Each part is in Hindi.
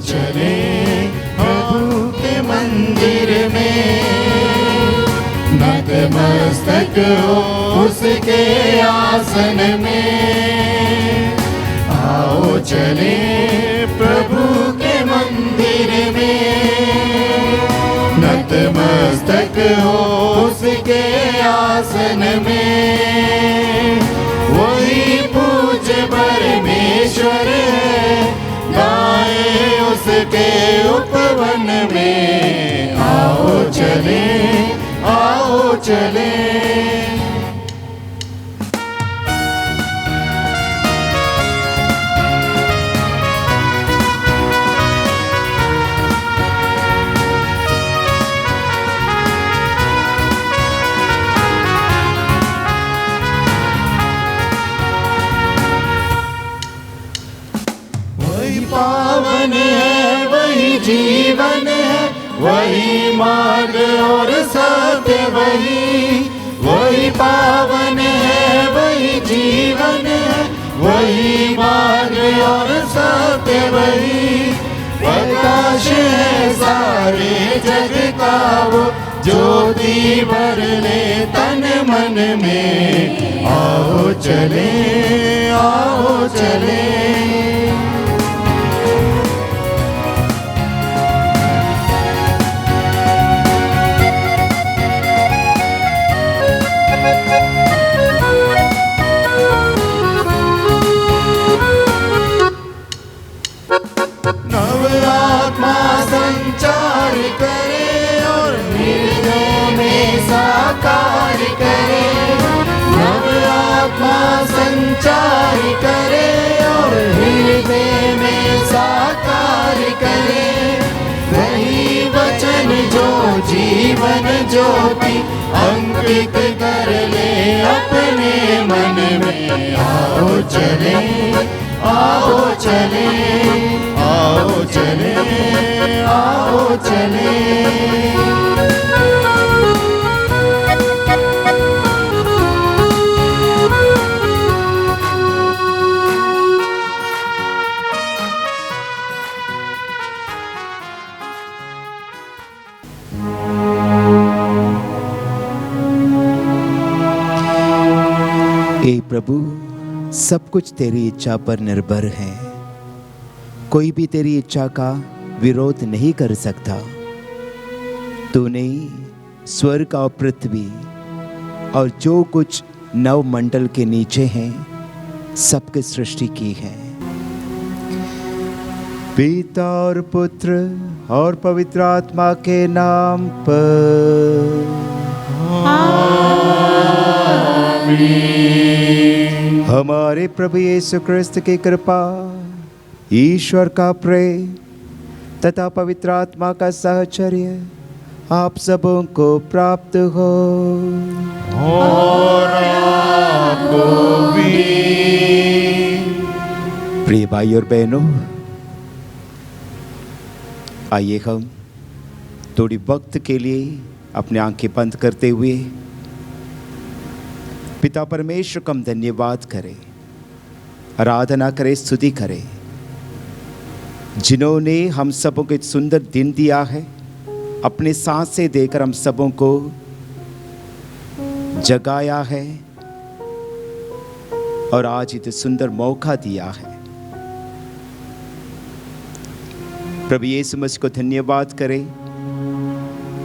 चले प्रभु के मंदिर में, नतमस्तक हो उसके आसन में। आओ चले प्रभु के मंदिर में, नतमस्तक हो उसके आसन में। वही पूज्य परमेश्वर है, गाए उसके उपवन में। आओ चले, आओ चले। पावन है वही जीवन है, वही मार्ग और सत्य वही पावन है वही जीवन है, वही मार्ग और सत्य प्रकाश है सारे जग का वो, ज्योति भर ले तन मन में। आओ चले, आओ चले। संचार करे और हृदय में साकार करे, नव आत्मा संचार करे और हृदय में साकार करे। वही वचन जो जीवन ज्योति अंकित कर ले अपने मन में। आओ चले, आओ चले, आओ चले, आओ चले। हे प्रभु, सब कुछ तेरी इच्छा पर निर्भर है। कोई भी तेरी इच्छा का विरोध नहीं कर सकता। तूने स्वर्ग और पृथ्वी और जो कुछ नव मंडल के नीचे हैं सबकी सृष्टि की है। पिता और पुत्र और पवित्र आत्मा के नाम पर आमीन। हमारे प्रभु यीशु क्रिस्त की कृपा, ईश्वर का प्रेम तथा पवित्र आत्मा का सहचर्य आप सबों को प्राप्त हो। और आपको भी। प्रिय भाई और बहनों, आइए हम थोड़ी वक्त के लिए अपने आंखें बंद करते हुए पिता परमेश्वर का हम धन्यवाद करें, आराधना करें, स्तुति करें, जिन्होंने हम सबों को एक सुंदर दिन दिया है, अपने सांसें देकर हम सबों को जगाया है और आज इतना सुंदर मौका दिया है। प्रभु यीशु मसीह को धन्यवाद करें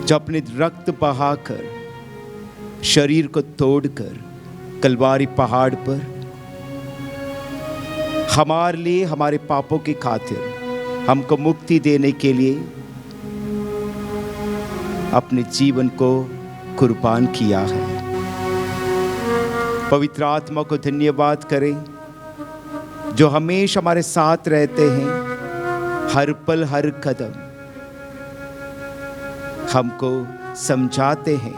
जो अपने रक्त बहाकर, शरीर को तोड़कर कलवारी पहाड़ पर हमारे लिए, हमारे पापों की खातिर हमको मुक्ति देने के लिए अपने जीवन को कुर्बान किया है। पवित्र आत्मा को धन्यवाद करें जो हमेशा हमारे साथ रहते हैं, हर पल हर कदम हमको समझाते हैं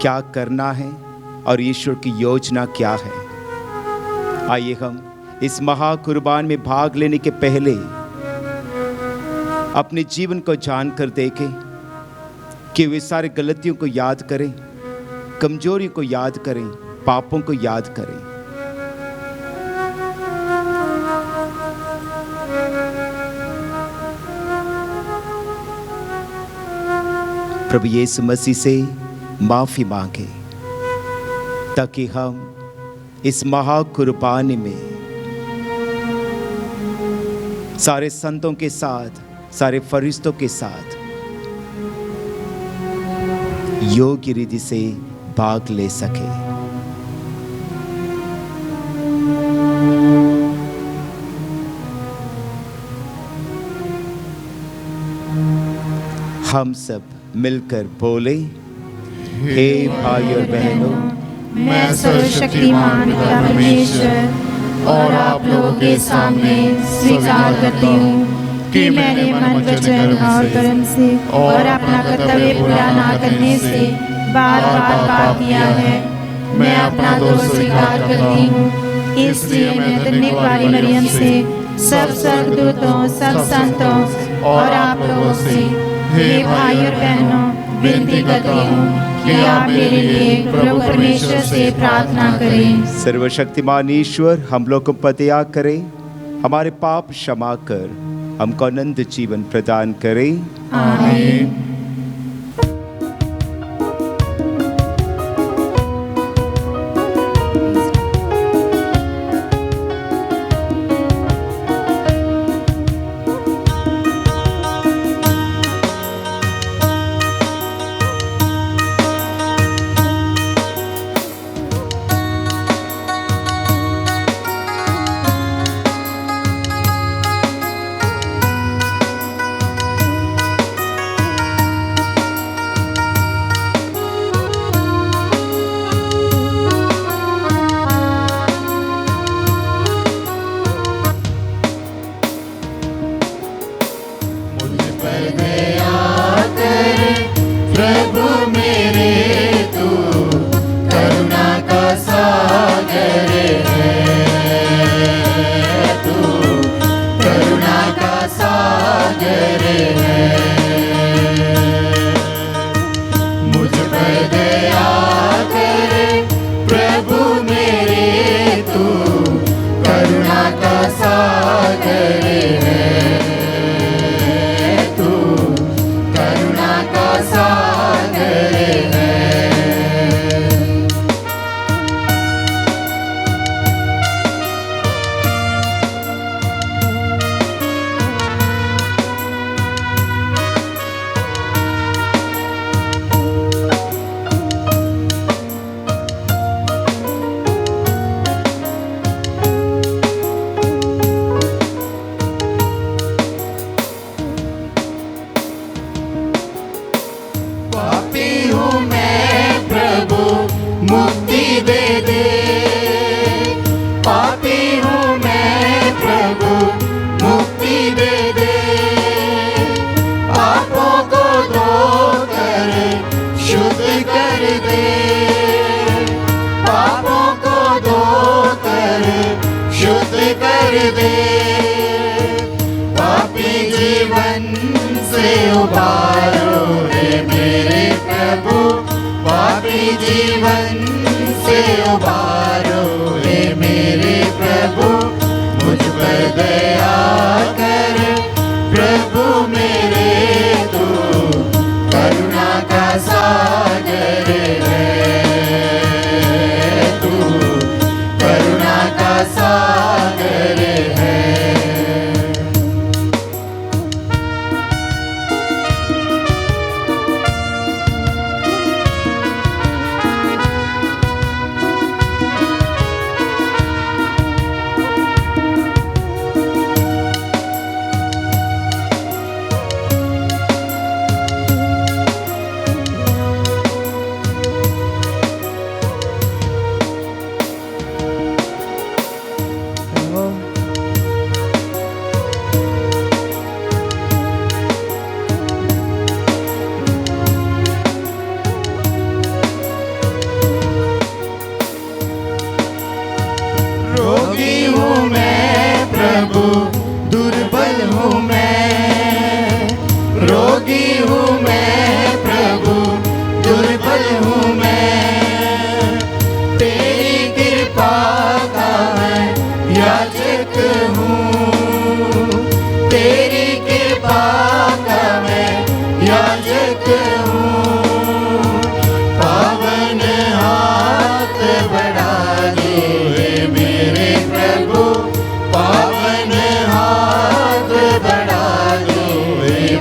क्या करना है और ईश्वर की योजना क्या है। आइए हम इस महाकुर्बान में भाग लेने के पहले अपने जीवन को जानकर देखें कि वे सारे गलतियों को याद करें, कमजोरी को याद करें, पापों को याद करें। प्रभु यीशु मसीह से माफ़ी मांगे, ताकि हम इस महाकुर्बानी में सारे संतों के साथ, सारे फरिश्तों के साथ योग्य रीति से भाग ले सके। हम सब मिलकर बोले, हे भाई और बहनों, मैं सर्वशक्तिमान पिता परमेश्वर और आप लोगों के सामने स्वीकार करती हूँ कि मैंने मन, वचन और कर्म से और अपना कर्तव्य पूरा ना करने से बार बार पाप किया है। मैं अपना दोष स्वीकार करती हूँ। इसलिए मैं धन्य वाली मरियम से, सब स्वर्गदूतों, सब संतों और आप लोगों से, हे भाई और बहनों, विनती करती हूँ कि आप मेरे लिए प्रभु परमेश्वर से प्रार्थना करें। सर्वशक्तिमान ईश्वर हम लोग को पतिया करे, हमारे पाप क्षमा कर हमको अनंत जीवन प्रदान करे। आमीन।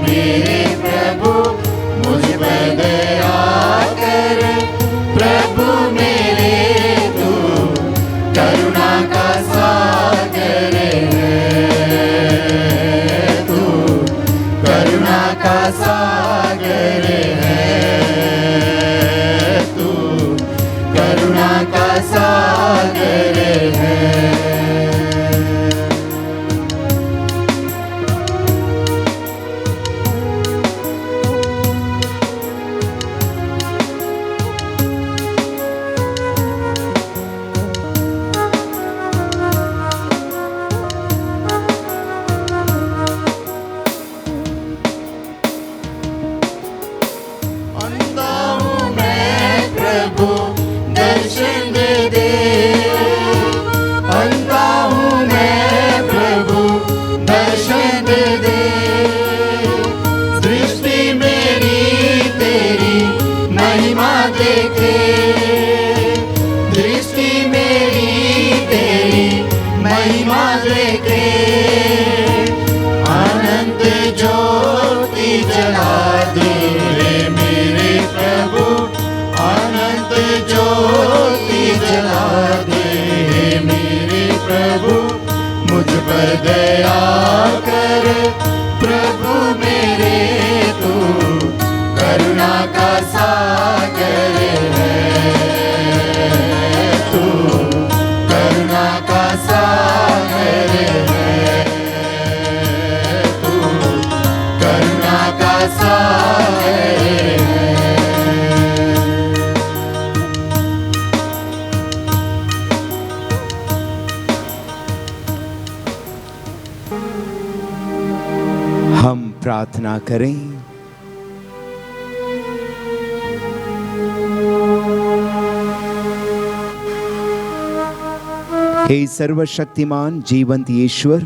मेरे प्रभु मुझ पर दया कर। प्रभु मेरे तू करुणा का सागर है, तू करुणा का सागर है, तू करुणा का सागर है। अंधा हूँ मैं प्रभु दर्शन दे दे, अंधा हूँ मैं प्रभु दर्शन दे दे। दृष्टि मेरी तेरी महिमा देखे, दृष्टि मेरी तेरी महिमा देखे। अनंत ज्योति जला दे रे मेरे प्रभु, अनंत ज्योति जला दे मेरे प्रभु। मुझ पर दया कर प्रभु मेरे तू करुणा का सागर है, तू करुणा का सागर है, तू करुणा का सागर है। हम प्रार्थना करें। हे सर्वशक्तिमान जीवंत ईश्वर,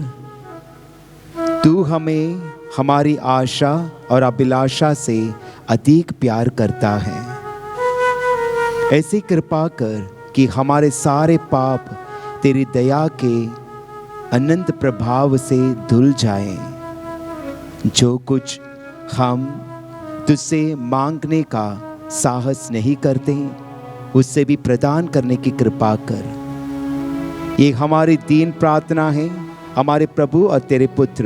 तू हमें हमारी आशा और अभिलाषा से अधिक प्यार करता है। ऐसी कृपा कर कि हमारे सारे पाप तेरी दया के अनंत प्रभाव से धुल जाएं। जो कुछ हम तुझसे मांगने का साहस नहीं करते, उससे भी प्रदान करने की कृपा कर। ये हमारी दीन प्रार्थना है हमारे प्रभु और तेरे पुत्र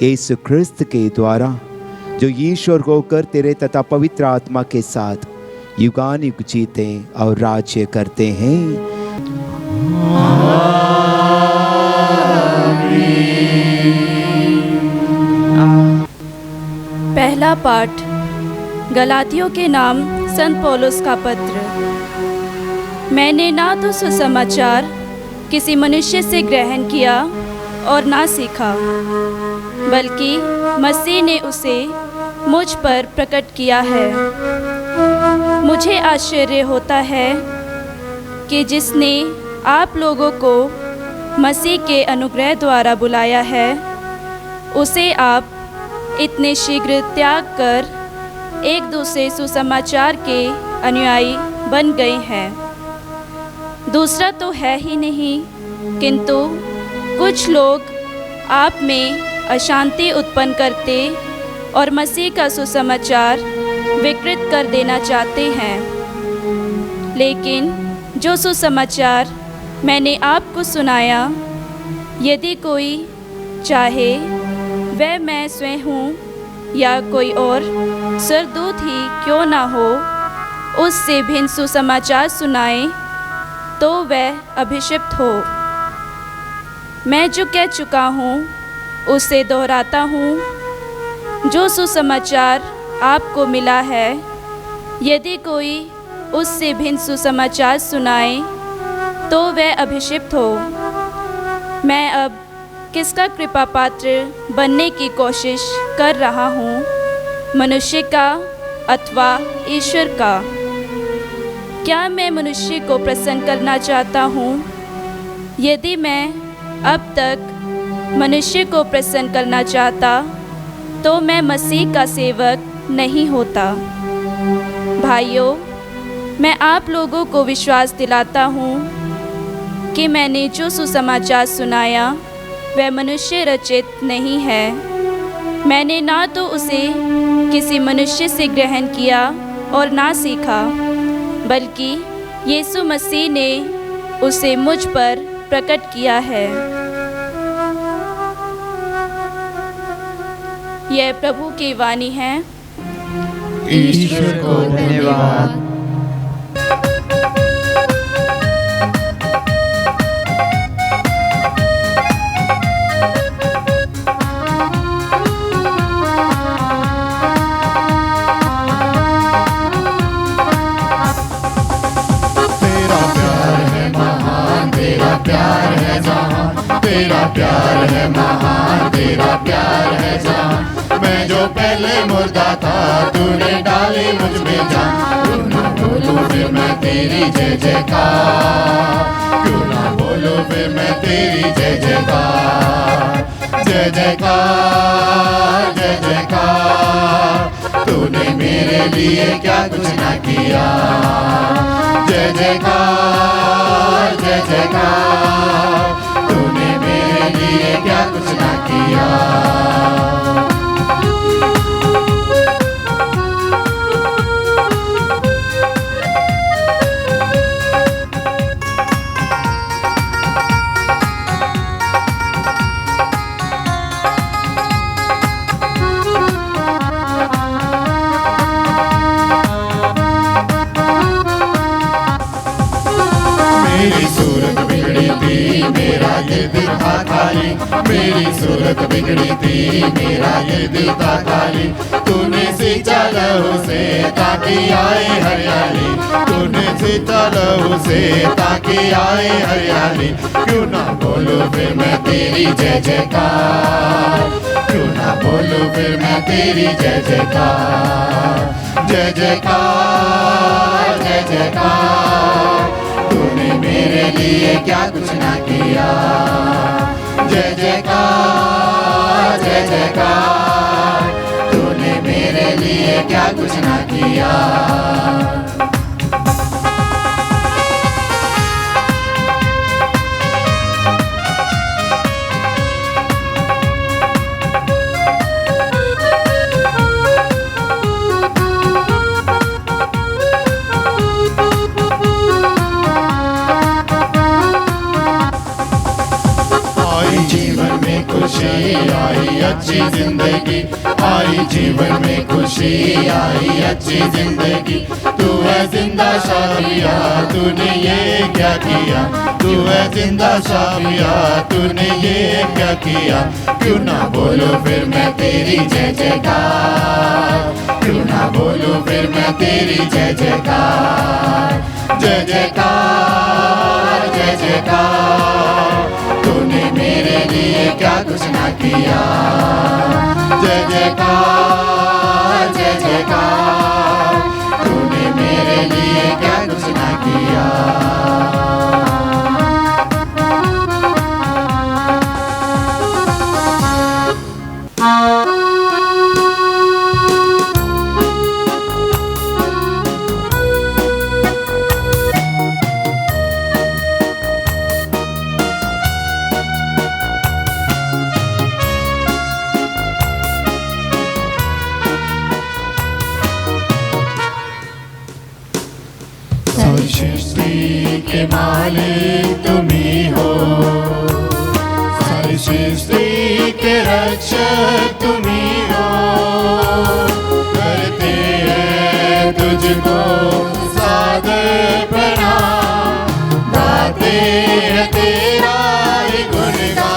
यीशु ख्रिस्त के द्वारा, जो ईश्वर होकर तेरे तथा पवित्र आत्मा के साथ युगानुयुग जीते और राज्य करते हैं। पहला पाठ गलातियों के नाम संत पौलुस का पत्र। मैंने ना तो सुसमाचार किसी मनुष्य से ग्रहण किया और ना सीखा, बल्कि मसीह ने उसे मुझ पर प्रकट किया है। मुझे आश्चर्य होता है कि जिसने आप लोगों को मसीह के अनुग्रह द्वारा बुलाया है, उसे आप इतने शीघ्र त्याग कर एक दूसरे सुसमाचार के अनुयायी बन गए हैं। दूसरा तो है ही नहीं, किंतु कुछ लोग आप में अशांति उत्पन्न करते और मसीह का सुसमाचार विकृत कर देना चाहते हैं। लेकिन जो सुसमाचार मैंने आपको सुनाया, यदि कोई चाहे वह मैं स्वयं हूँ या कोई और सरदूत ही क्यों ना हो, उससे भिन्न सुसमाचार सुनाए तो वह अभिषिक्त हो। मैं जो कह चुका हूँ उसे दोहराता हूँ। जो सुसमाचार आपको मिला है, यदि कोई उससे भिन्न सुसमाचार सुनाए तो वह अभिषिक्त हो। मैं अब किसका कृपा पात्र बनने की कोशिश कर रहा हूँ, मनुष्य का अथवा ईश्वर का? क्या मैं मनुष्य को प्रसन्न करना चाहता हूँ? यदि मैं अब तक मनुष्य को प्रसन्न करना चाहता तो मैं मसीह का सेवक नहीं होता। भाइयों, मैं आप लोगों को विश्वास दिलाता हूँ कि मैंने जो सुसमाचार सुनाया वह मनुष्य रचित नहीं है, मैंने ना तो उसे किसी मनुष्य से ग्रहण किया और ना सीखा, बल्कि यीशु मसीह ने उसे मुझ पर प्रकट किया है। यह प्रभु की वाणी है। ईश्वर को धन्यवाद। प्यार है जहाँ, तेरा प्यार है महान, तेरा प्यार है जहाँ। मैं जो पहले मुर्दा था तूने डाली मुझ में जान। क्यों ना बोलूं फिर मैं तेरी जय जयकार, क्यों ना बोलूं फिर मैं तेरी जय जयकार। जय जयकार जय जयकार, तूने मेरे लिए क्या कुछ ना किया। जय जयकार जय जयकार, तूने मेरे लिए क्या कुछ ना किया। मेरी सूरत बिगड़ी थी, मेरा ये दिल था खाली। मेरी सूरत बिगड़ी थी, मेरा ये दिल था खाली। तूने सींचा लहू से ताकि आए हरियाली, तूने सींचा लहू से ताकि आए हरियाली। क्यों ना बोलूं फिर मैं तेरी जय जयकार, क्यों ना बोलूं फिर मैं तेरी जय जयकार। जय जयकार जय जयकार, तूने मेरे लिए क्या कुछ ना किया। जय जयकार जय जयकार, तूने मेरे लिए क्या कुछ ना किया। जीवन में खुशी आई अच्छी जिंदगी, आई जीवन में खुशी आई अच्छी जिंदगी। तू है जिंदा शादिया, तूने ये क्या किया। तू है जिंदा शादिया, तूने ये क्या किया। क्यों ना बोलूं फिर मैं तेरी जय जयकार, क्यों ना बोलूं फिर मैं तेरी जय जयकार। जय जयकार जय जयकार, तूने मेरे लिए क्या कुछ ना किया। जय जयकार जय जयकार, तूने मेरे लिए क्या कुछ ना किया। सृष्टि के मालिक तुम ही हो, सारी सृष्टि के रक्षक तुम ही हो। करते हैं तुझको सादर प्रणाम, गाते हैं तेरा ही गुणगान।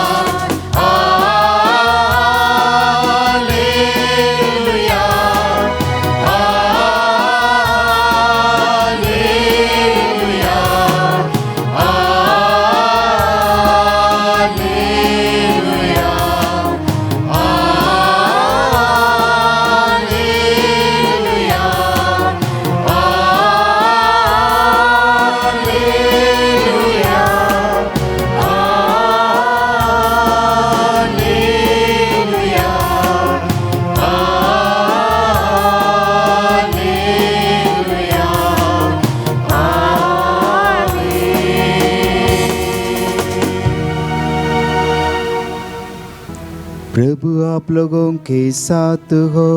प्रभु आप लोगों के साथ हो।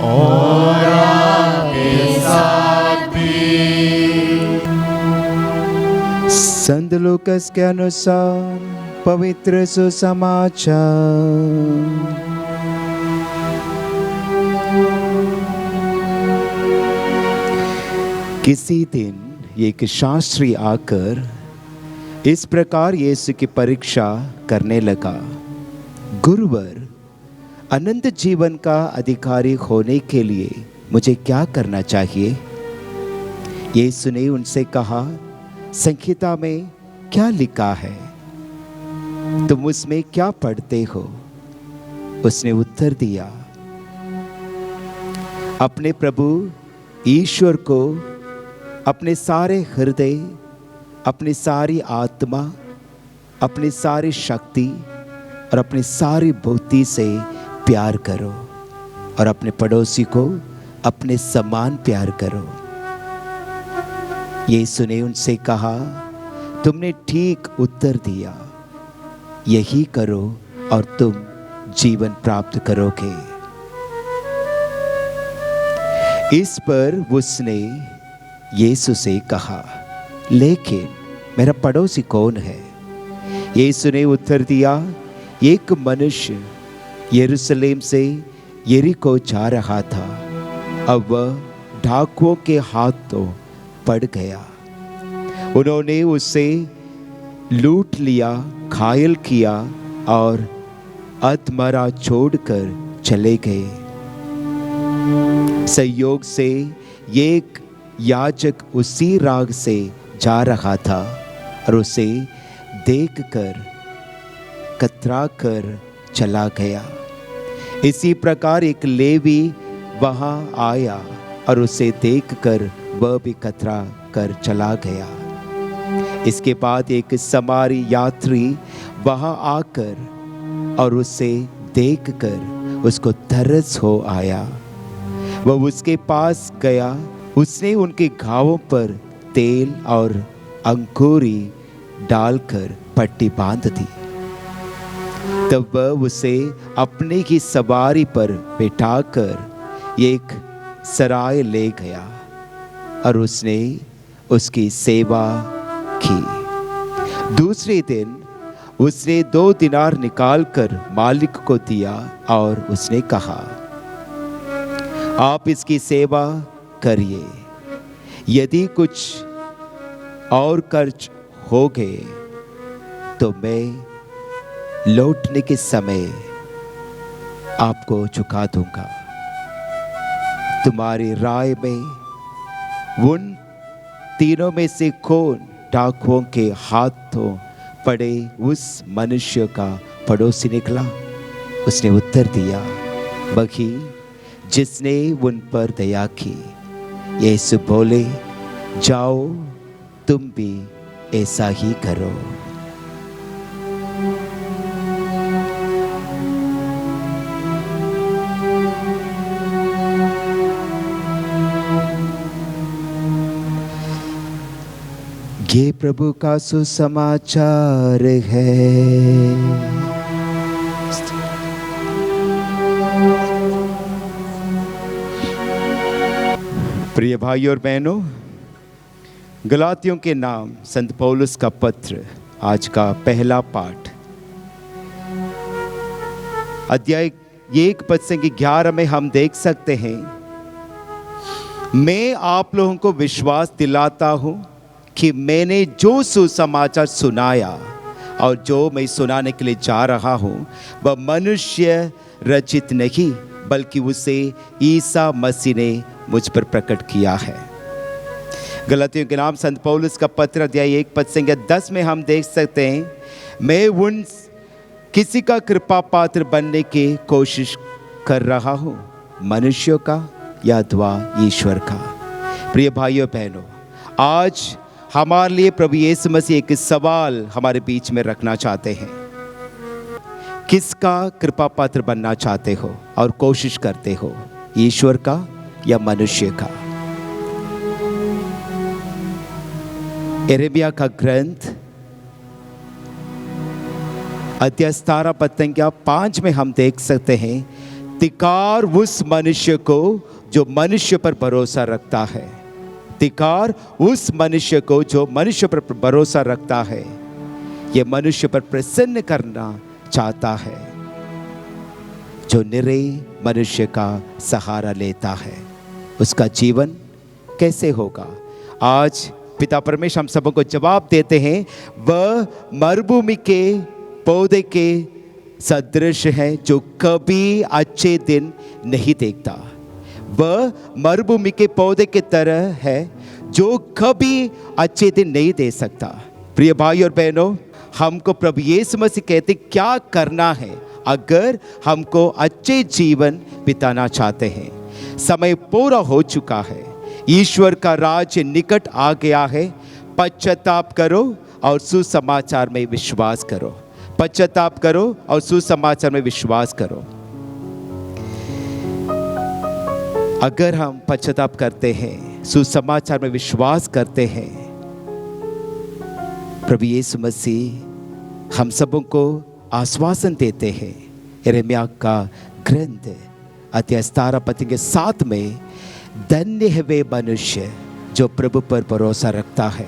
और आपके साथ भी। संत लूकास के अनुसार पवित्र सुसमाचार। किसी दिन एक शास्त्री आकर इस प्रकार यीशु की परीक्षा करने लगा, गुरुवर, अनंत जीवन का अधिकारी होने के लिए मुझे क्या करना चाहिए? यीशु ने उनसे कहा, संहिता में क्या लिखा है? तुम उसमें क्या पढ़ते हो? उसने उत्तर दिया, अपने प्रभु ईश्वर को अपने सारे हृदय, अपनी सारी आत्मा, अपनी सारी शक्ति और अपनी सारी बुद्धि से प्यार करो और अपने पड़ोसी को अपने समान प्यार करो। यीशु ने उनसे कहा, तुमने ठीक उत्तर दिया, यही करो और तुम जीवन प्राप्त करोगे। इस पर उसने यीशु से कहा, लेकिन मेरा पड़ोसी कौन है? यीशु ने उत्तर दिया, एक मनुष्य यरूशलेम से यरीको जा रहा था। अब वह डाकुओं के हाथों पड़ गया। उन्होंने उसे लूट लिया, घायल किया और अधमरा छोड़कर चले गए। संयोग से एक याजक उसी राग से जा रहा था और उसे देखकर कतरा कर चला गया। इसी प्रकार एक लेवी वहां आया और उसे देखकर वह भी कतरा कर चला गया। इसके बाद एक समारी यात्री वहां आकर और उसे देखकर उसको तरस हो आया। वह उसके पास गया, उसने उनके घावों पर तेल और अंकुरी डालकर पट्टी बांध दी। तब वह उसे अपने ही सवारी पर बिठाकर एक सराय ले गया और उसने उसकी सेवा की। दूसरे दिन उसने 2 दिनार निकालकर मालिक को दिया और उसने कहा, आप इसकी सेवा करिए, यदि कुछ और खर्च हो गए तो मैं लौटने के समय आपको चुका दूंगा। तुम्हारी राय में उन तीनों में से कौन डाकुओं के हाथों पड़े उस मनुष्य का पड़ोसी निकला? उसने उत्तर दिया, वही जिसने उन पर दया की। यीशु बोले, जाओ तुम भी ऐसा ही करो। ये प्रभु का सुसमाचार है। प्रिय भाई और बहनों, गलातियों के नाम संत पौलुस का पत्र, आज का पहला पाठ, अध्याय 1 पद से 11 में हम देख सकते हैं, मैं आप लोगों को विश्वास दिलाता हूं कि मैंने जो सुसमाचार सुनाया और जो मैं सुनाने के लिए जा रहा हूं वह मनुष्य रचित नहीं, बल्कि उसे ईसा मसीह ने मुझ पर प्रकट किया है। गलातियों के नाम संत पौलुस का पत्र, अध्याय 1 पद से 10 में हम देख सकते हैं, मैं उन किसी का कृपा पात्र बनने की कोशिश कर रहा हूं, मनुष्यों का या अथवा ईश्वर का। प्रिय भाइयों बहनों, आज हमारे लिए प्रभु यीशु मसीह एक सवाल हमारे बीच में रखना चाहते हैं, किसका कृपा पात्र बनना चाहते हो और कोशिश करते हो, ईश्वर का या मनुष्य का? यिर्मयाह का ग्रंथ अध्याय 17 पद संख्या 5 में हम देख सकते हैं, धिक्कार उस मनुष्य को जो मनुष्य पर भरोसा रखता है। धिक्कार उस मनुष्य को जो मनुष्य पर भरोसा रखता है। यह मनुष्य पर प्रसन्न करना चाहता है, जो निरे मनुष्य का सहारा लेता है। उसका जीवन कैसे होगा? आज पिता परमेश्वर हम सबको जवाब देते हैं, वह मरुभूमि के पौधे के सदृश है जो कभी अच्छे दिन नहीं देखता। वह मरुभूमि के पौधे की तरह है जो कभी अच्छे दिन नहीं दे सकता। प्रिय भाई और बहनों, हमको प्रभु यीशु मसीह कहते क्या करना है अगर हमको अच्छे जीवन बिताना चाहते हैं। समय पूरा हो चुका है, ईश्वर का राज्य निकट आ गया है। पश्चाताप करो और सुसमाचार में विश्वास करो। पश्चाताप करो और सुसमाचार में विश्वास करो। अगर हम पश्चाताप करते हैं, सुसमाचार में विश्वास करते हैं, प्रभु यीशु मसीह हम सबों को आश्वासन देते हैं। यिर्मयाह का ग्रंथ अध्याय 17 पद के 7 में, धन्य है वे मनुष्य जो प्रभु पर भरोसा रखता है।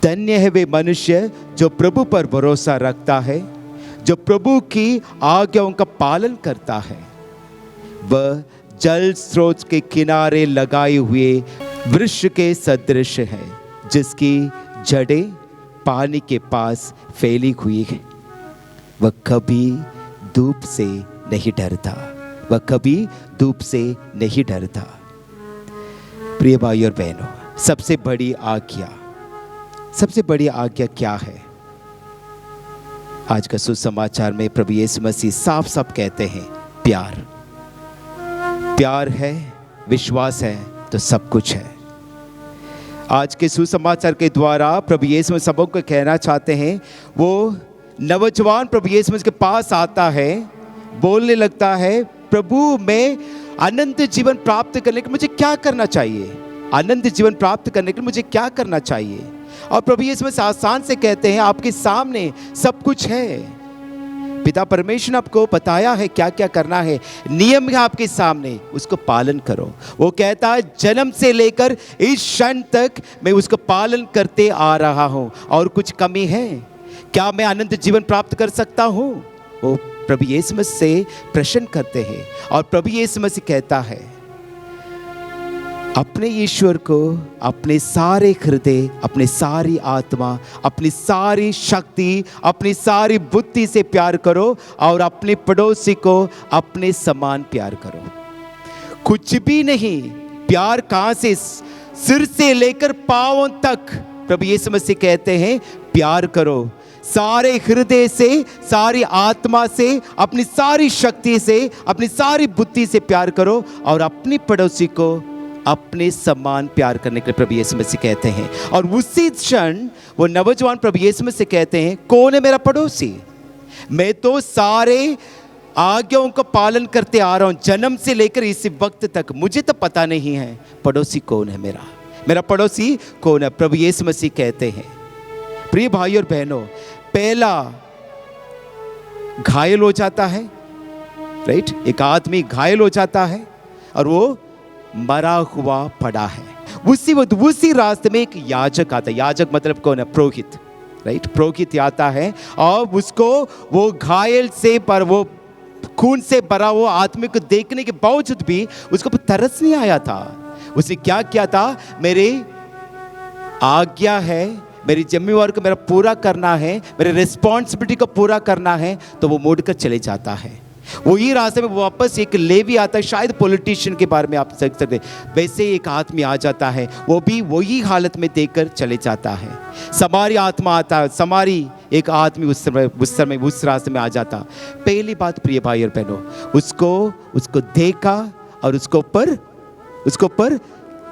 धन्य है वे मनुष्य जो प्रभु पर भरोसा रखता है, जो प्रभु की आज्ञाओं का पालन करता है। वह जल स्रोत के किनारे लगाए हुए वृक्ष के सदृश है, जिसकी जड़ें पानी के पास फैली हुई है। वह कभी धूप से नहीं डरता। वह कभी धूप से नहीं डरता। प्रिय भाई और बहनों, सबसे बड़ी आज्ञा क्या है? आज का सुसमाचार में प्रभु यीशु मसीह साफ साफ कहते हैं, प्यार है, विश्वास है तो सब कुछ है। आज के सुसमाचार के द्वारा प्रभु यीशु मसीह सबों को कहना चाहते हैं, वो नौजवान प्रभु यीशु मसीह के पास आता है, बोलने लगता है, प्रभु मैं अनंत जीवन प्राप्त करने के लिए मुझे क्या करना चाहिए? अनंत जीवन प्राप्त करने के लिए मुझे क्या करना चाहिए? और प्रभु यीशु मसीह आसान से कहते हैं, आपके सामने सब कुछ है। पिता परमेश्वर ने आपको बताया है क्या क्या करना है, नियम है आपके सामने, उसको पालन करो। वो कहता है, जन्म से लेकर इस क्षण तक मैं उसको पालन करते आ रहा हूँ, और कुछ कमी है क्या? मैं अनंत जीवन प्राप्त कर सकता हूँ? वो प्रभु यीशु मसीह से प्रश्न करते हैं, और प्रभु यीशु मसीह कहता है, अपने ईश्वर को अपने सारे हृदय, अपनी सारी आत्मा, अपनी सारी शक्ति, अपनी सारी बुद्धि से प्यार करो, और अपने पड़ोसी को अपने समान प्यार करो। कुछ भी नहीं, प्यार कहाँ से? सिर से लेकर पांवों तक प्रभु यीशु मसीह कहते हैं, प्यार करो। सारे हृदय से, सारी आत्मा से, अपनी सारी शक्ति से, अपनी सारी बुद्धि से प्यार करो, और अपनी पड़ोसी को अपने समान प्यार करने के लिए प्रभु यीशु मसीह कहते हैं। और उसी क्षण वो नौजवान प्रभु यीशु मसीह कहते हैं, कौन है मेरा पड़ोसी? मैं तो सारे आज्ञाओं का पालन करते आ रहा हूं, जन्म से लेकर इस वक्त तक, मुझे तो पता नहीं है पड़ोसी कौन है मेरा पड़ोसी कौन है? प्रभु यीशु मसीह कहते हैं। प्रिय भाई और बहनों, पहला घायल हो जाता है, राइट? एक आदमी घायल हो जाता है और वो मरा हुआ पड़ा है। उसी रास्ते में एक याजक आता है। याजक मतलब कौन है? पुरोहित, राइट? पुरोहित आता है, और उसको वो घायल से पर वो खून से भरा वो आदमी को देखने के बावजूद भी उसको तरस नहीं आया था। उसने क्या किया था? मेरी आज्ञा है, मेरी जिम्मेवारी को मेरा पूरा करना है, मेरी रिस्पॉन्सिबिलिटी को पूरा करना है, तो वो मुड़कर चले जाता है। वही रास्ते में वापस एक लेवी आता है, शायद पॉलिटिशियन के बारे में आप सोच सकते, वैसे एक आदमी आ जाता है, वो भी वही हालत में देखकर चले जाता है। समारी आत्मा आता है, समारी एक आदमी उस रास्ते में आ जाता। पहली बात प्रिय भाई और बहनों, उसको देखा और उसको ऊपर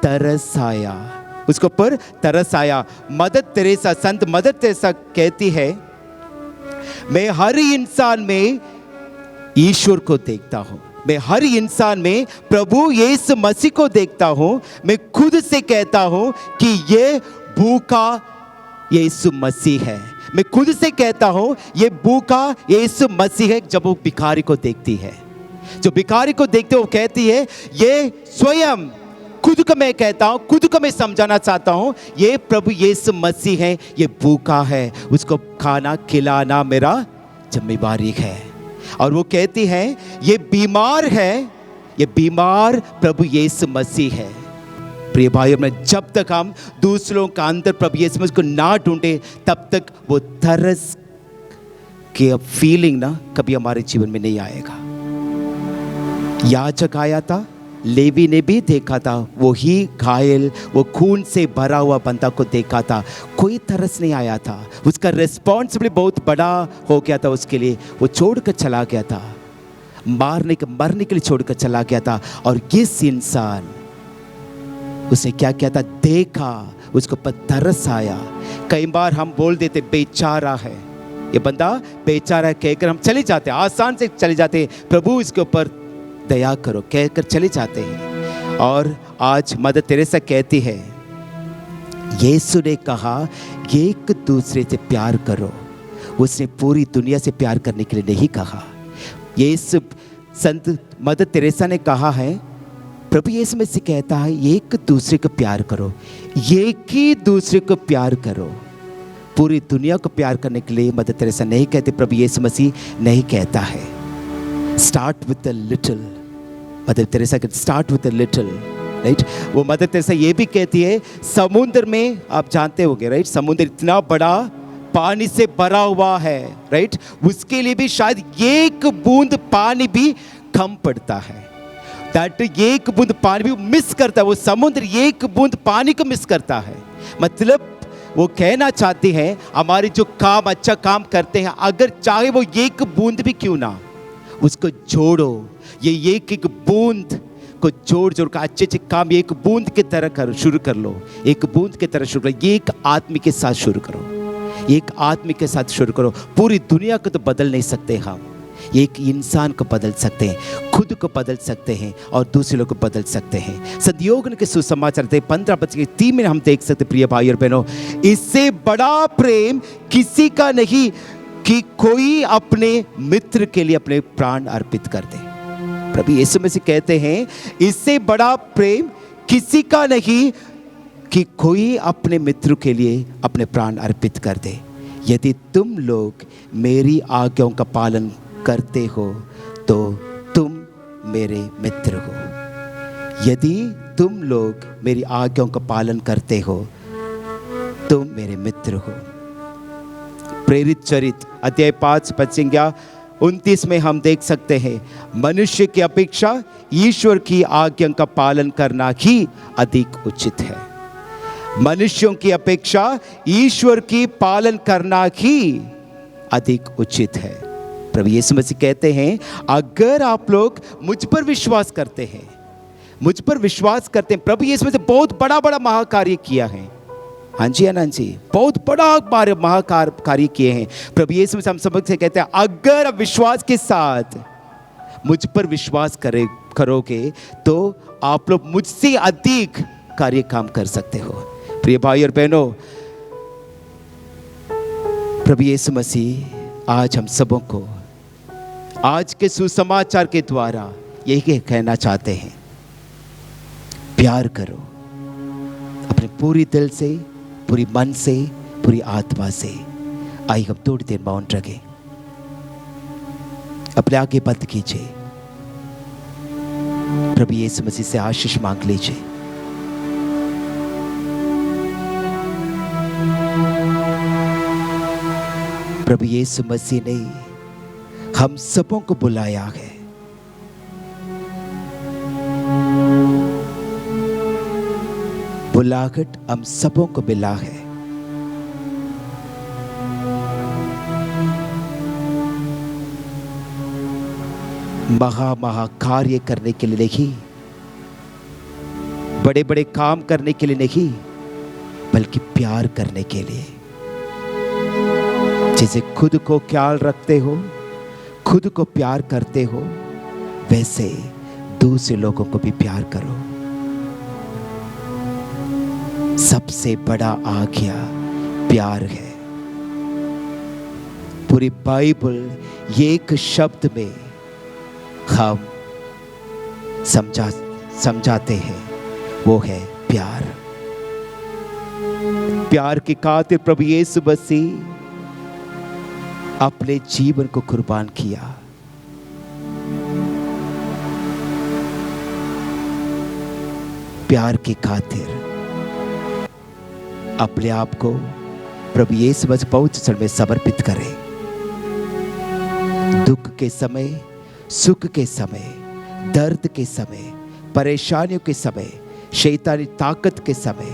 तरस आया। संत मदर तेरेसा कहती है, मैं हर इंसान में ईश्वर को देखता हूं, मैं हर इंसान में प्रभु यीशु मसीह को देखता हूं। मैं खुद से कहता हूं कि ये भूखा यीशु मसीह है। मैं खुद से कहता हूं ये भूखा यीशु मसीह है। जब वो भिखारी को देखती है, जो भिखारी को देखते वो कहती है, ये स्वयं खुद को मैं कहता हूं, खुद को मैं समझाना चाहता हूं, ये प्रभु यीशु मसीह है, ये भूखा है, उसको खाना खिलाना मेरा जिम्मेवारी है। और वो कहती है ये बीमार है, ये बीमार प्रभु यीशु मसीह है। प्रिय भाइयों, में जब तक हम दूसरों का अंदर प्रभु यीशु मसीह को ना ढूंढे, तब तक वो तरस के फीलिंग ना कभी हमारे जीवन में नहीं आएगा। याजक आया था, लेवी ने भी देखा था, वो ही घायल, वो खून से भरा हुआ बंदा को देखा था, कोई तरस नहीं आया था। उसका रिस्पॉन्सिबिलिटी बहुत बड़ा हो गया था उसके लिए, वो छोड़कर चला गया था, मरने के लिए छोड़कर चला गया था। और इस इंसान उसने क्या किया था, देखा, उसको पर तरस आया। कई बार हम बोल देते बेचारा है, ये बंदा बेचारा है कहकर हम चले जाते हैं, आसान से चले जाते हैं, प्रभु इसके ऊपर दया करो कहकर चले जाते हैं। और आज मदर तेरेसा कहती है, यीशु ने कहा एक दूसरे से प्यार करो, उसने पूरी दुनिया से प्यार करने के लिए नहीं कहा। यीशु संत मदर तेरेसा ने कहा है, प्रभु यीशु मसीह कहता है एक दूसरे को प्यार करो, एक ही दूसरे को प्यार करो। पूरी दुनिया को प्यार करने के लिए मदर तेरेसा नहीं कहते, प्रभु यीशु मसीह नहीं कहता है। Start with the little, Mother Teresa कहती start with the little, right. वो मदर तेरेसा ये भी कहती है, समुद्र में आप जानते होंगे, राइट, समुद्र इतना बड़ा पानी से भरा हुआ है, राइट, उसके लिए भी शायद एक बूंद पानी भी कम पड़ता है। दैट एक बूंद पानी भी मिस करता है, वो समुद्र एक बूंद पानी को मिस करता है। मतलब वो कहना चाहते हैं हमारे जो काम अच्छा काम करते हैं, अगर चाहे वो एक बूंद भी क्यों ना, उसको जोड़ो, ये एक बूंद को जोड़ जोड़ कर अच्छे अच्छे काम एक बूंद की तरह शुरू कर लो, एक बूंद की तरह शुरू करो, एक आदमी के साथ शुरू करो, एक आदमी के साथ शुरू करो। पूरी दुनिया को तो बदल नहीं सकते हम, एक इंसान को बदल सकते हैं, खुद को बदल सकते हैं और दूसरे लोग को बदल सकते हैं। सदयोग के सुसमाचार 15:3 में हम देख सकते, प्रिय भाई और बहनों, इससे बड़ा प्रेम किसी का नहीं कि कोई अपने मित्र के लिए अपने प्राण अर्पित कर दे। प्रभु यीशु मसीह कहते हैं इससे बड़ा प्रेम किसी का नहीं कि कोई अपने मित्र के लिए अपने प्राण अर्पित कर दे। यदि तुम लोग मेरी आज्ञाओं का पालन करते हो तो तुम मेरे मित्र हो। यदि तुम लोग मेरी आज्ञाओं का पालन करते हो तुम मेरे मित्र हो। प्रेरित चरित्र अध्याय 5 संज्ञा 29 में हम देख सकते हैं, मनुष्य की अपेक्षा ईश्वर की आज्ञा का पालन करना ही अधिक उचित है। मनुष्यों की अपेक्षा ईश्वर की पालन करना ही अधिक उचित है। प्रभु यीशु मसीह कहते हैं अगर आप लोग मुझ पर विश्वास करते हैं, मुझ पर विश्वास करते हैं, प्रभु यीशु मसीह बहुत बड़ा बड़ा महाकार्य किया है। हाँ जी आनंद जी, बहुत बड़ा महाकार्य किए हैं। प्रभु यीशु मसीह हम सब से कहते हैं अगर आप विश्वास के साथ मुझ पर विश्वास करोगे तो आप लोग मुझसे अधिक कार्य काम कर सकते हो। प्रिय भाई और बहनों, प्रभु यीशु मसीह आज हम सबों को आज के सुसमाचार के द्वारा यही कहना चाहते हैं, प्यार करो अपने पूरी दिल से, पूरी मन से, पूरी आत्मा से। आइए हम थोड़ी देर मौन रखें, अपने आगे बंद कीजिए, प्रभु यीशु मसीह से आशीष मांग लीजिए। प्रभु यीशु मसीह ने हम सबों को बुलाया है। बुलाहट हम सबों को मिला है। महा कार्य करने के लिए नहीं, बड़े बड़े काम करने के लिए नहीं, बल्कि प्यार करने के लिए। जैसे खुद को ख्याल रखते हो, खुद को प्यार करते हो, वैसे दूसरे लोगों को भी प्यार करो। सबसे बड़ा आज्ञा प्यार है। पूरी बाइबल एक शब्द में हम समझाते हैं, वो है प्यार। प्यार की खातिर प्रभु यीशु मसीह अपने जीवन को कुर्बान किया। प्यार की खातिर अपने आप को प्रभु यीशु मसीह पहुंच में समर्पित करें। दुख के समय, सुख के समय, दर्द के समय, परेशानियों के समय, शैतानी ताकत के समय,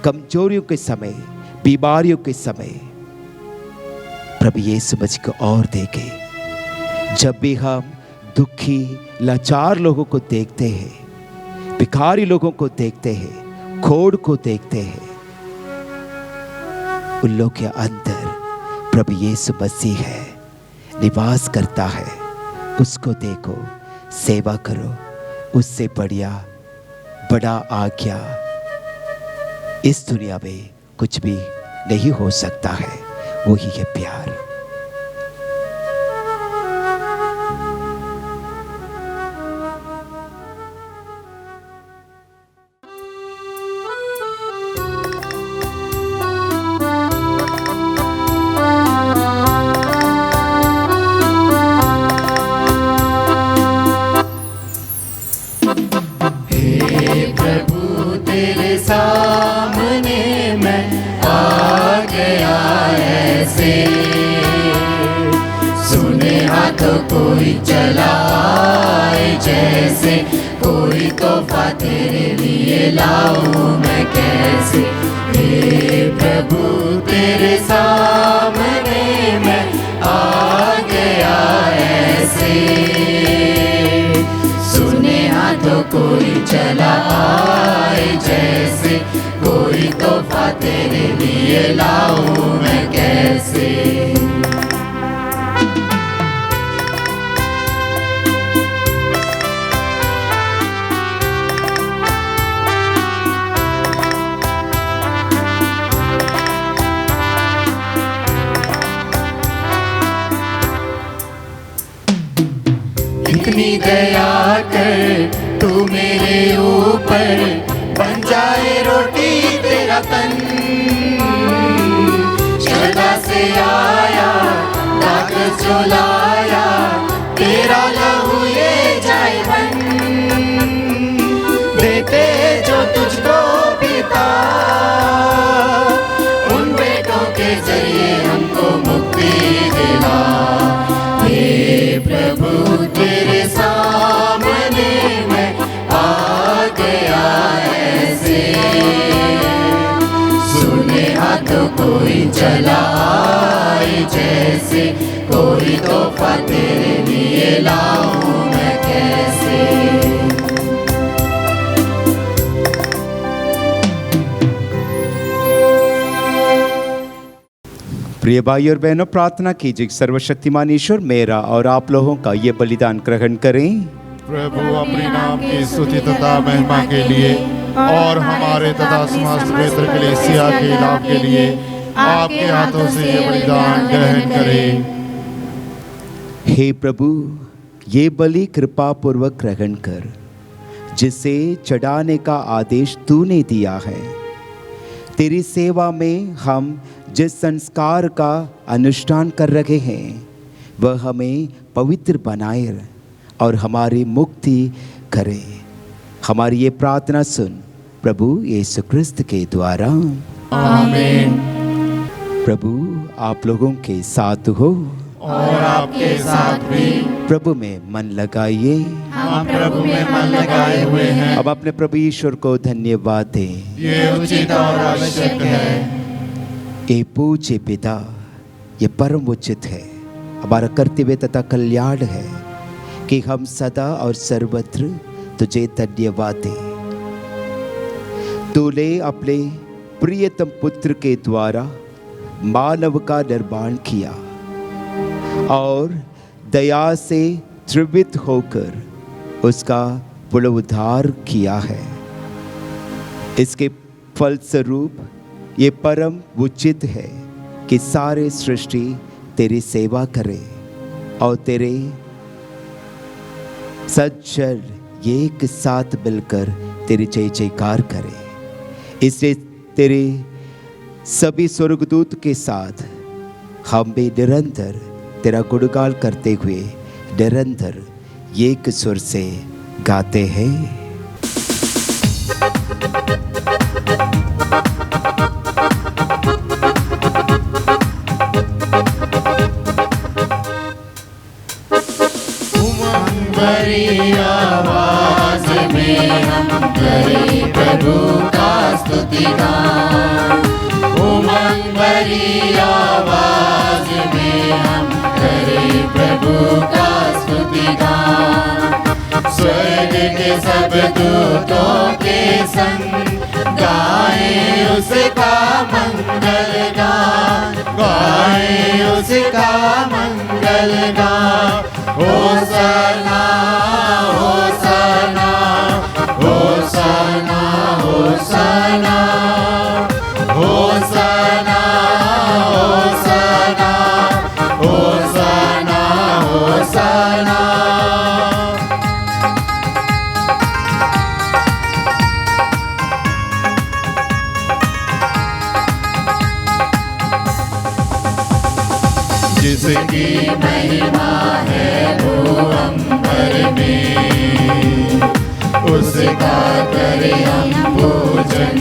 कमजोरियों के समय, बीमारियों के समय प्रभु यीशु मसीह को और देंगे। जब भी हम दुखी लाचार लोगों को देखते हैं, भिखारी लोगों को देखते हैं, खोड़ को देखते हैं, उन लोगों के अंदर प्रभु यीशु मसीह है, निवास करता है। उसको देखो, सेवा करो। उससे बड़ा आज्ञा इस दुनिया में कुछ भी नहीं हो सकता है। वही है प्यार। कोई चलाए जैसे, कोई तोहफा तेरे लिए लाऊं मैं कैसे। हे प्रभु तेरे सामने मैं आ गया ऐसे। सुने हाथों कोई चलाए जैसे, कोई तोहफा तेरे लिए लाऊं मैं कैसे। इतनी दया कर तू मेरे ऊपर, बन जाए रोटी तेरा तन। श्रद्धा से आया कागज जो लाया, तेरा लहू ये जाए बन। देते जो तुझको पिता, उन बेटों के जरिए हमको मुक्ति दिला। हे प्रभु तेरे सामने मैं आ गया ऐसे। सुने हाथों कोई चलाए जैसे, कोई तोहफा तेरे लिए लाऊं मैं कैसे। प्रिय भाई और बहनों, प्रार्थना कीजिए सर्वशक्तिमान ईश्वर मेरा और आप लोगों का ये बलिदान ग्रहण करें। प्रभु अपने नाम की स्तुति तथा महिमा के लिए और हमारे तथा समस्त पवित्र कलीसिया के लाभ के लिए आपके हाथों से ये बलिदान ग्रहण करें। हे प्रभु, ये बलि कृपा पूर्वक ग्रहण कर, जिसे चढ़ाने का आदेश तूने दिया है। तेरी सेवा में हम जिस संस्कार का अनुष्ठान कर रहे हैं, वह हमें पवित्र बनाए और हमारी मुक्ति करे। हमारी ये प्रार्थना सुन प्रभु यीशु क्रिस्त के द्वारा। आमीन। प्रभु आप लोगों के साथ हो और आपके साथ भी। प्रभु में मन लगाइए। हम प्रभु में मन लगाए हुए हैं। अब अपने प्रभु ईश्वर को धन्यवाद दें। ये उचित और आवश्यक है। ये पूज्य पिता, ये परम उचित है, हमारा कर्तव्य तथा कल्याण है कि हम सदा और सर्वत्र तुझे धन्यवाद दें। तूने अपने प्रियतम पुत्र के द्वारा मानव का निर्माण किया और दया से त्रिवित होकर उसका पुनरुद्धार किया है। इसके फलस्वरूप ये परम उचित है कि सारे सृष्टि तेरी सेवा करे और तेरे सज्जन एक साथ मिलकर तेरी जय जयकार करे। इसलिए तेरे सभी स्वर्गदूत के साथ हम भी निरंतर तेरा गुणगान करते हुए निरंतर एक सुर से गाते हैं। उमंग भरी आवाज में हम करें प्रभु का स्तुति गान। उमंग भरी आवाज में हम करें प्रभु का स्तुति गान। स्वर्ग के सब दूतों के संग गाएं उसका मंगल गान, गाएं उसका मंगल गान। होसना होसना होसना होसना होसना होसना होसना होसना। जिसकी महिमा है भूअंबर में, उसका करें हम पूजन,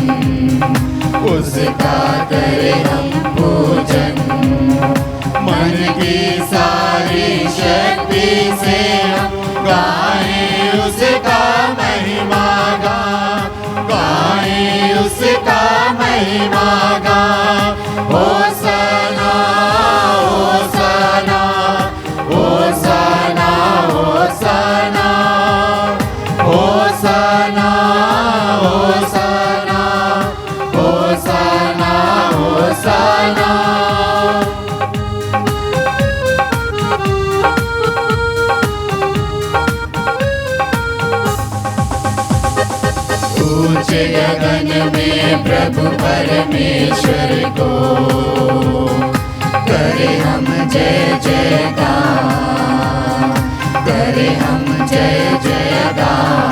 उसका करें हम पूजन। मन की सारी शक्ति से हम गाएं उसका महिमा गान, गाएं उसका महिमा गान। होसना होसना होसना होसना होसना होसना होसना होसना। ऊंचे गगन में प्रभु परमेश्वर को करे हम जय जयकार, करे हम जय जयकार।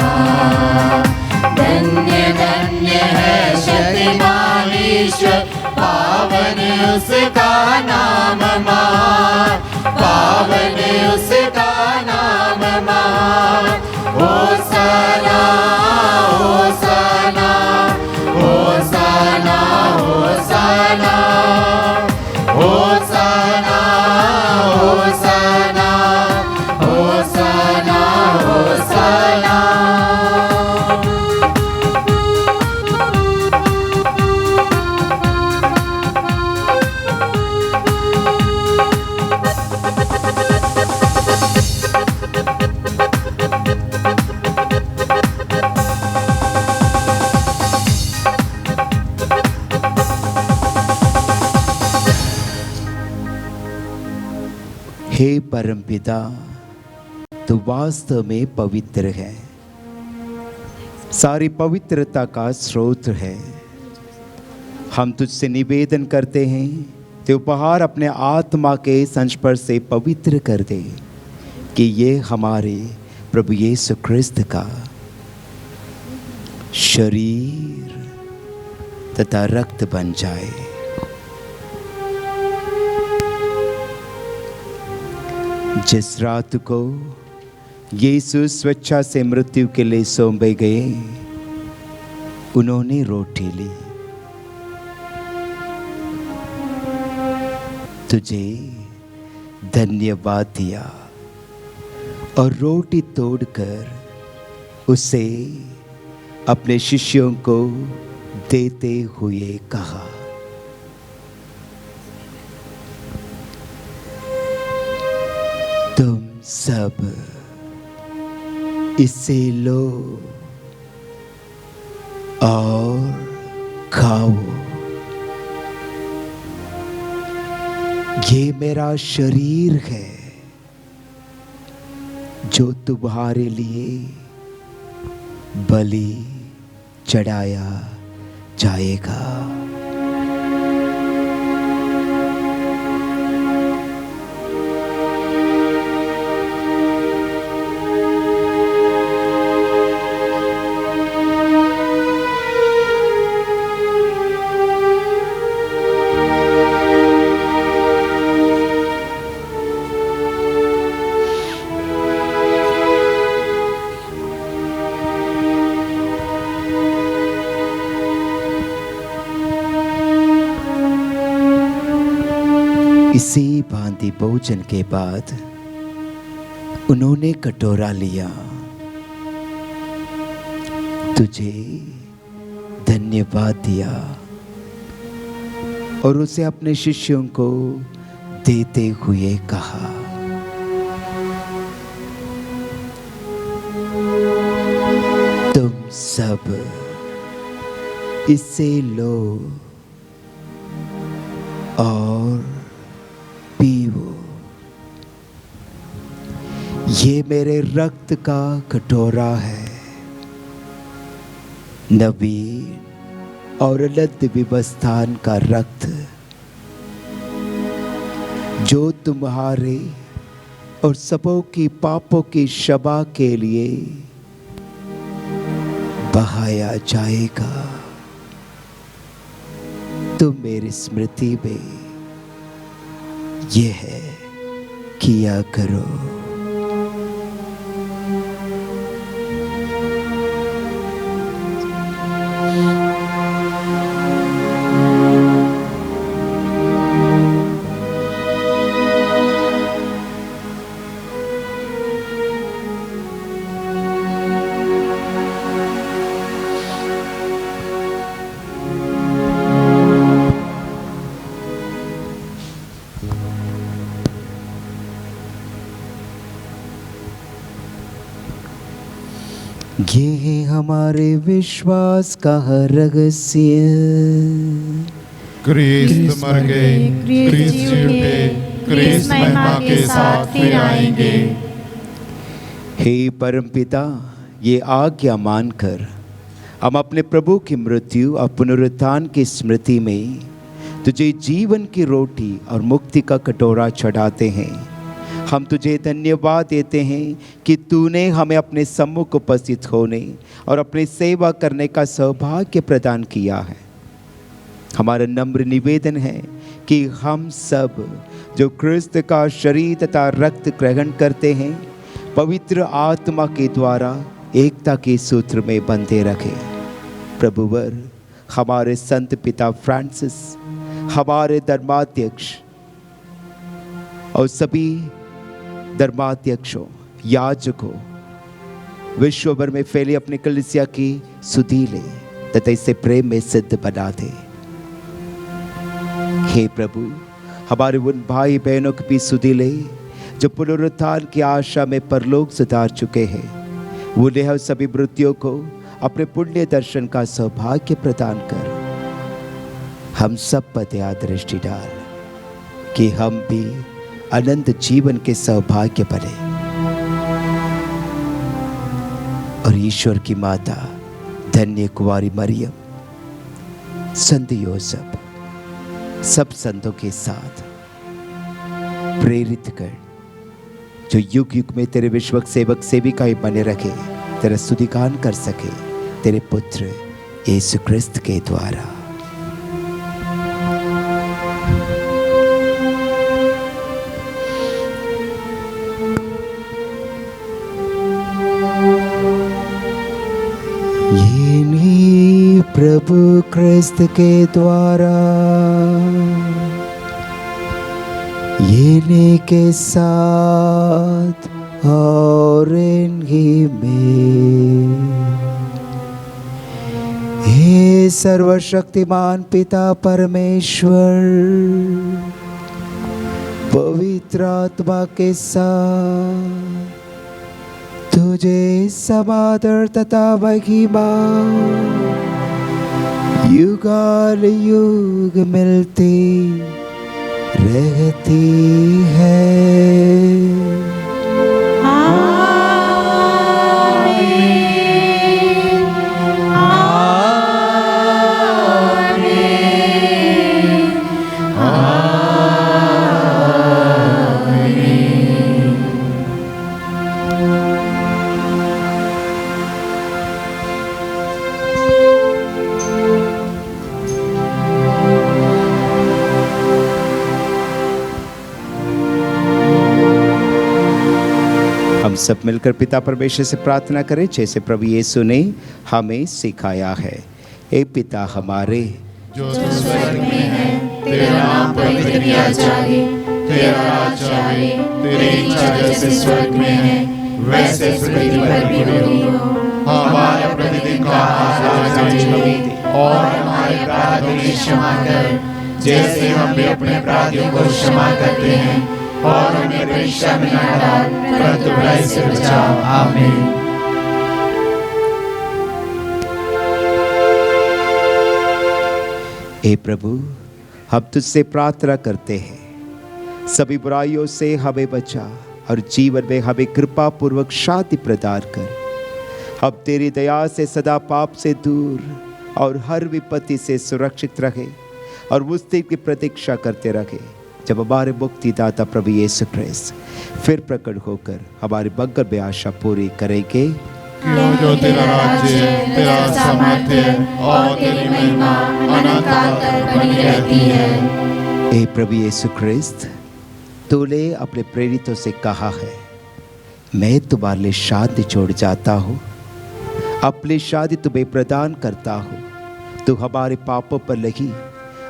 धन्य धन्य है शक्तिमान ईश्वर, पावन उसका नाम मान, पावन उसका नाम मान। होसना होसना होसना होसना होसना होसना होसना होसना। हे परमपिता, तू वास्तव में पवित्र है, सारी पवित्रता का स्रोत है। हम तुझसे निवेदन करते हैं कि उपहार अपने आत्मा के संस्पर्श से पवित्र कर दे, कि ये हमारे प्रभु यीशु क्रिस्त का शरीर तथा रक्त बन जाए। जिस रात को यीशु स्वेच्छा से मृत्यु के लिए सौंपे गए, उन्होंने रोटी ली, तुझे धन्यवाद दिया और रोटी तोड़कर उसे अपने शिष्यों को देते हुए कहा, तुम सब इसे लो और खाओ, ये मेरा शरीर है जो तुम्हारे लिए बलि चढ़ाया जाएगा। इसी भांति भोजन के बाद उन्होंने कटोरा लिया, तुझे धन्यवाद दिया और उसे अपने शिष्यों को देते हुए कहा, तुम सब इससे लो और पीओ, ये मेरे रक्त का कटोरा है, नवीन और अनंत व्यवस्थान का रक्त, जो तुम्हारे और सबों की पापों की क्षमा के लिए बहाया जाएगा। तुम मेरी स्मृति में यह किया करो। ये है हमारे विश्वास का रहस्य, क्रिस्त मर गए, क्रिस्त जी उठे, क्रिस्त महिमा के साथ फिर आएंगे। हे परमपिता, ये आज्ञा मानकर हम अपने प्रभु की मृत्यु और पुनरुत्थान की स्मृति में तुझे जीवन की रोटी और मुक्ति का कटोरा चढ़ाते हैं। हम तुझे धन्यवाद देते हैं कि तूने हमें अपने सम्मुख उपस्थित होने और अपनी सेवा करने का सौभाग्य प्रदान किया है। हमारा नम्र निवेदन है कि हम सब जो क्रिस्त का शरीर तथा रक्त ग्रहण करते हैं, पवित्र आत्मा के द्वारा एकता के सूत्र में बंधे रखें। प्रभुवर हमारे संत पिता फ्रांसिस, हमारे धर्माध्यक्ष और सभी धर्माध्यक्षों, याजकों, विश्व भर में फैली अपनी कलीसिया की सुधि ले तथा इसे प्रेम में सिद्ध बना दे। हे प्रभु, हमारे उन भाई बहनों की भी सुधि ले जो पुनरुत्थान की आशा में परलोक सुधार चुके हैं। उन्हें सभी मृत्युओं को अपने पुण्य दर्शन का सौभाग्य प्रदान कर। हम सब पर दया दृष्टि डाल कि हम भी अनंत जीवन के सौभाग्य बने और ईश्वर की माता धन्य कुंवारी मरियम, संत योसेफ, सब संतों के साथ प्रेरित कर, जो युग युग में तेरे विश्वक सेवक सेविका ही बने रखे, तेरा स्तुतिगान कर सके तेरे पुत्र यीशु क्रिस्त के द्वारा। प्रभु क्रिस्त के द्वारा ये के साथ और इन्हीं में, हे सर्वशक्तिमान पिता परमेश्वर, पवित्र आत्मा के साथ तुझे समादर तथा महिमा युगाल युग मिलती रहती है। सब मिलकर पिता परमेश्वर से प्रार्थना करें जैसे प्रभु यीशु ने हमें सिखाया है। हे पिता हमारे जो स्वर्ग में है, तेरा नाम पवित्र किया जाए, तेरा राज्य आए, तेरी इच्छा जैसे स्वर्ग में है वैसे पृथ्वी पर भी हो। हमारा प्रतिदिन का आहार आज हमें दे, और हमारे अपराधों की क्षमा कर जैसे हम भी अपने अपराधियों को क्षमा करते हैं, और हमें परीक्षा में न डाल परंतु बुराई से बचा। आमीन। हे प्रभु, हम तुझसे प्रार्थना करते हैं, सभी बुराइयों से हमें बचा और जीवन में हमें कृपा पूर्वक शांति प्रदान कर। हम तेरी दया से सदा पाप से दूर और हर विपत्ति से सुरक्षित रहे और उस दिन की प्रतीक्षा करते रहे जब हमारे मुक्तिदाता प्रभु यीशु ख्रिस्त फिर प्रकट होकर हमारी मंगल में आशा पूरी करेंगे। जो तेरा राज्य है, तेरा सामर्थ्य है और तेरी महिमा अनंत काल तक बनी रहती है। हे प्रभु यीशु ख्रिस्त, तूने अपने प्रेरितों से कहा है, मैं तुम्हारे लिए शांति छोड़ जाता हूँ, अपनी शांति तुम्हें प्रदान करता हूँ। तू हमारे पापों पर लगी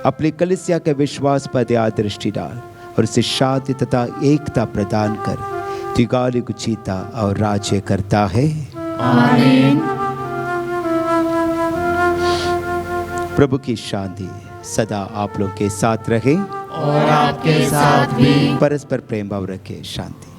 अपनी कलीसिया के विश्वास पर दया दृष्टि डाल और उसे शांति तथा एकता प्रदान कर। तू गाली को जीता और राज्य करता है। आमीन। प्रभु की शांति सदा आप लोग के साथ रहे और आपके साथ भी। परस्पर प्रेम भाव रखे। शांति।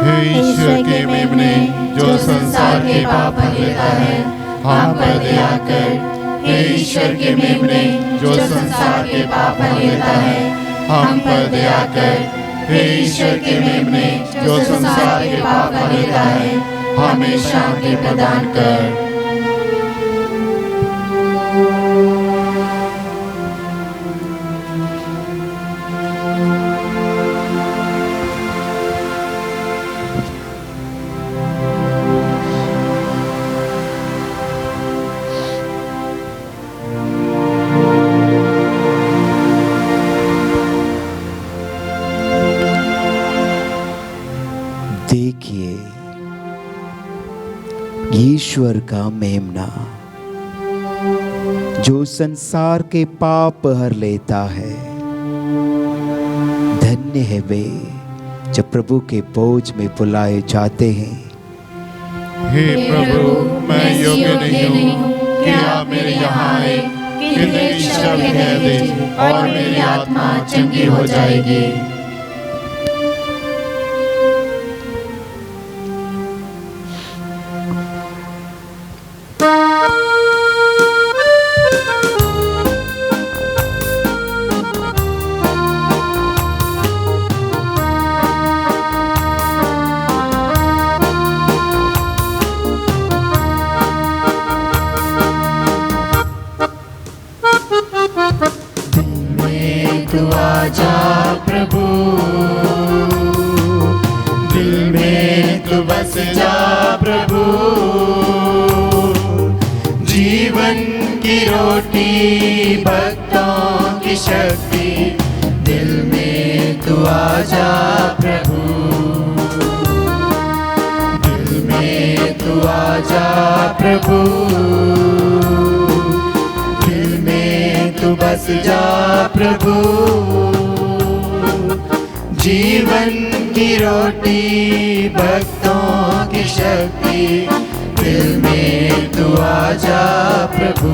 हे ईश्वर के मेमने जो संसार के पाप हर लेता है, हम पर दया कर। हे ईश्वर के मेमने जो संसार के पाप हर लेता है, हम पर दया कर। हे ईश्वर के मेमने जो संसार के पाप हर लेता है, हमें शांति प्रदान कर। देखिए ईश्वर का मेमना जो संसार के पाप हर लेता है। धन्य है वे जब प्रभु के बोझ में बुलाए जाते हैं। हे प्रभु, मैं योग्य नहीं हूँ कि आप मेरे यहाँ आए, किंतु एक शब्द कह दे और मेरी आत्मा चंगी हो जाएगी। तू आजा प्रभु, दिल में तू बस जा प्रभु। जीवन की रोटी भक्तों की शक्ति, दिल में तू आजा प्रभु। दिल में तू आजा प्रभु, दिल में तू बस जा प्रभु। जीवन की रोटी भक्तों की शक्ति, दिल में तू आजा प्रभु।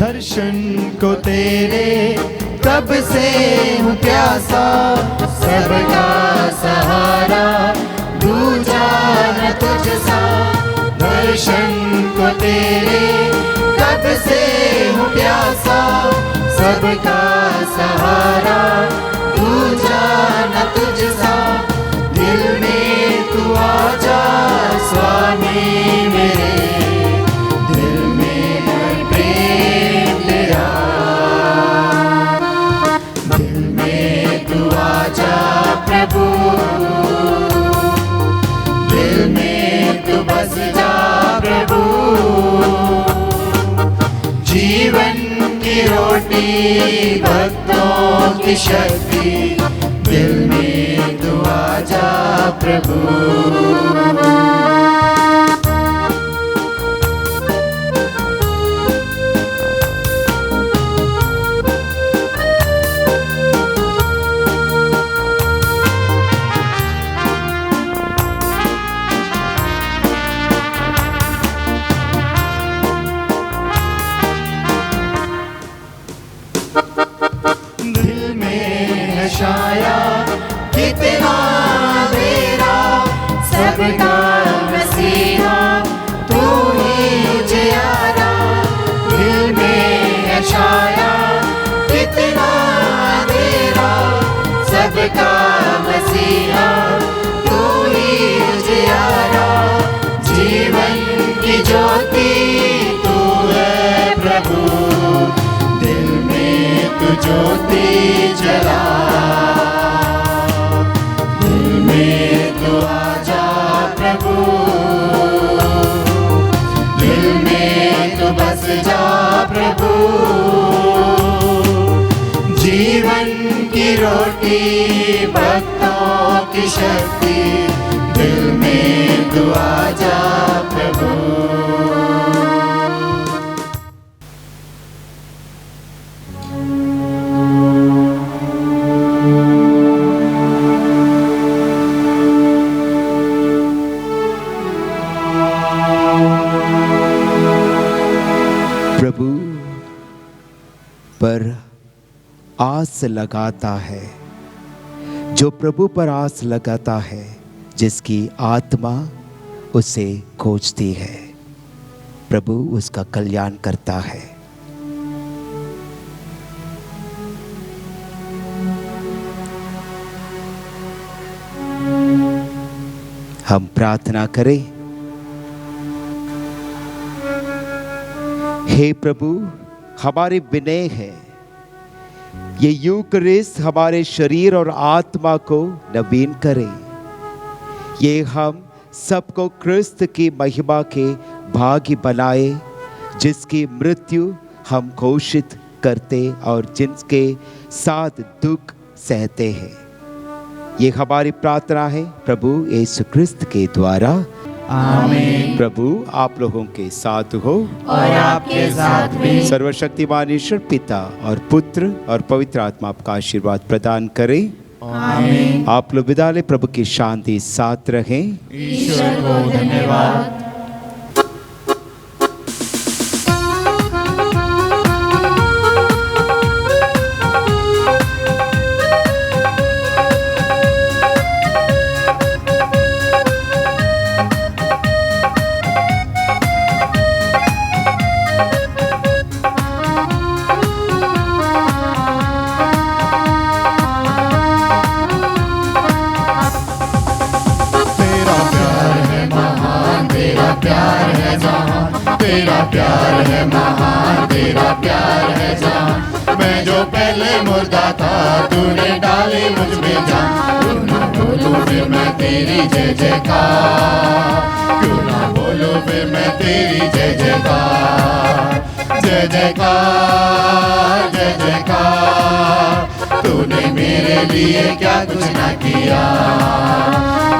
दर्शन को तेरे कब से हूँ प्यासा, सबका सहारा दूजा न तुझसा। दर्शन को तेरे कब से हूँ प्यासा, सबका सहारा दूजा न तुझसा। दिल में तू आजा स्वामी मेरे, भक्तों की शक्ति, दिल में तू आजा प्रभु। छाया कितना मेरा सबका मसीहा, तू ही जियारा। दिल में है छाया कितना मेरा सबका मसीहा, तू ही जियारा। जीवन की ज्योति तू है प्रभु, दिल में तू ज्योति जला। प्रभु जीवन की रोटी, भक्तों की शक्ति, दिल में तू आजा प्रभु। प्रभु पर आस लगाता है, जो प्रभु पर आस लगाता है, जिसकी आत्मा उसे खोजती है, प्रभु उसका कल्याण करता है। हम प्रार्थना करें। हे प्रभु, हमारे विनय है, ये यूकरिस्ट हमारे शरीर और आत्मा को नवीन करे। ये हम सबको क्रिस्त की महिमा के भागी बनाए, जिसकी मृत्यु हम घोषित करते और जिनके साथ दुख सहते हैं। ये हमारी प्रार्थना है प्रभु यीशु क्रिस्त के द्वारा, आमीन। प्रभु आप लोगों के साथ हो और आपके साथ भी। सर्वशक्तिमान ईश्वर पिता और पुत्र और पवित्र आत्मा आपका आशीर्वाद प्रदान करें। आमीन। आप लोग विदा लें, प्रभु की शांति साथ रहें। ईश्वर को धन्यवाद। तेरा प्यार है महान, तेरा प्यार है जान। मैं जो पहले मुर्दा था, तूने डाली मुझ में जान। क्यों ना बोलूं फिर मैं तेरी जय जयकार, क्यों ना बोलूं फिर मैं तेरी जय जयकार। जय जयकार जय जयकार, तूने मेरे लिए क्या कुछ ना किया।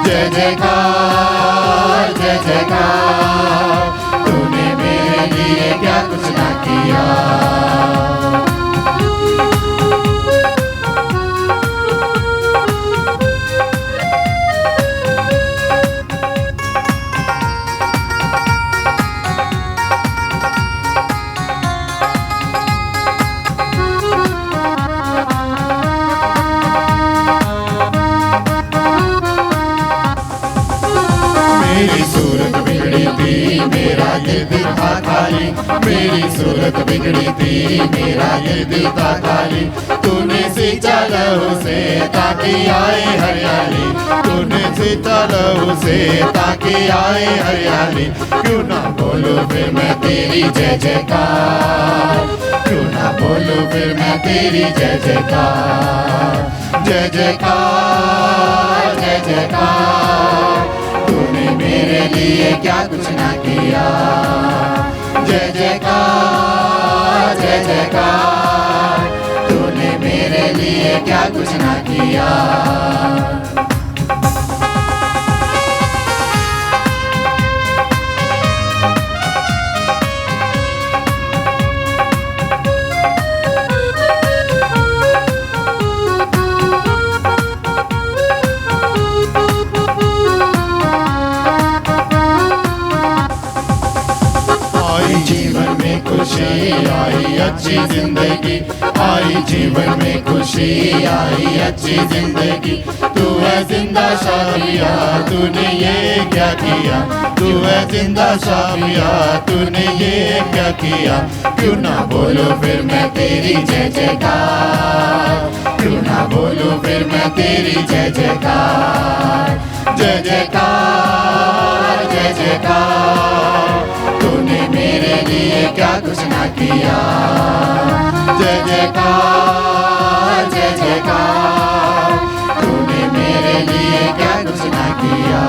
जय जयकार जय जयकार, तूने मेरे लिए क्या कुछ ना किया। मेरी सूरत बिगड़ी थी, मेरा ये दिल था खाली। मेरी सूरत बिगड़ी थी, मेरा ये दिल था खाली। तूने सींचा लहू से ताकि आए हरियाली, तूने सींचा लहू से ताकि आए हरियाली। क्यों ना बोलूं फिर मैं तेरी जय जयकार, क्यों ना बोलूं फिर मैं तेरी जय जयकार। जय जयकार जय जयकार, तूने मेरे लिए क्या कुछ ना किया। जय जयकार जय जयकार, क्या कुछ ना किया। जीवन में खुशी आई अच्छी जिंदगी, आई जीवन में खुशी आई अच्छी जिंदगी। तू है जिंदा शाबिया, तूने ये क्या किया। तू है जिंदा शाबिया, तूने ये क्या किया। क्यों ना बोलो फिर मैं तेरी जय जयकार, क्यों ना बोलो फिर मैं तेरी जय जयकार। जय जयकार जय जयकार, तूने मेरे लिए क्या कुछ ना किया। जय जयकार जय जयकार, तूने मेरे लिए क्या कुछ ना किया।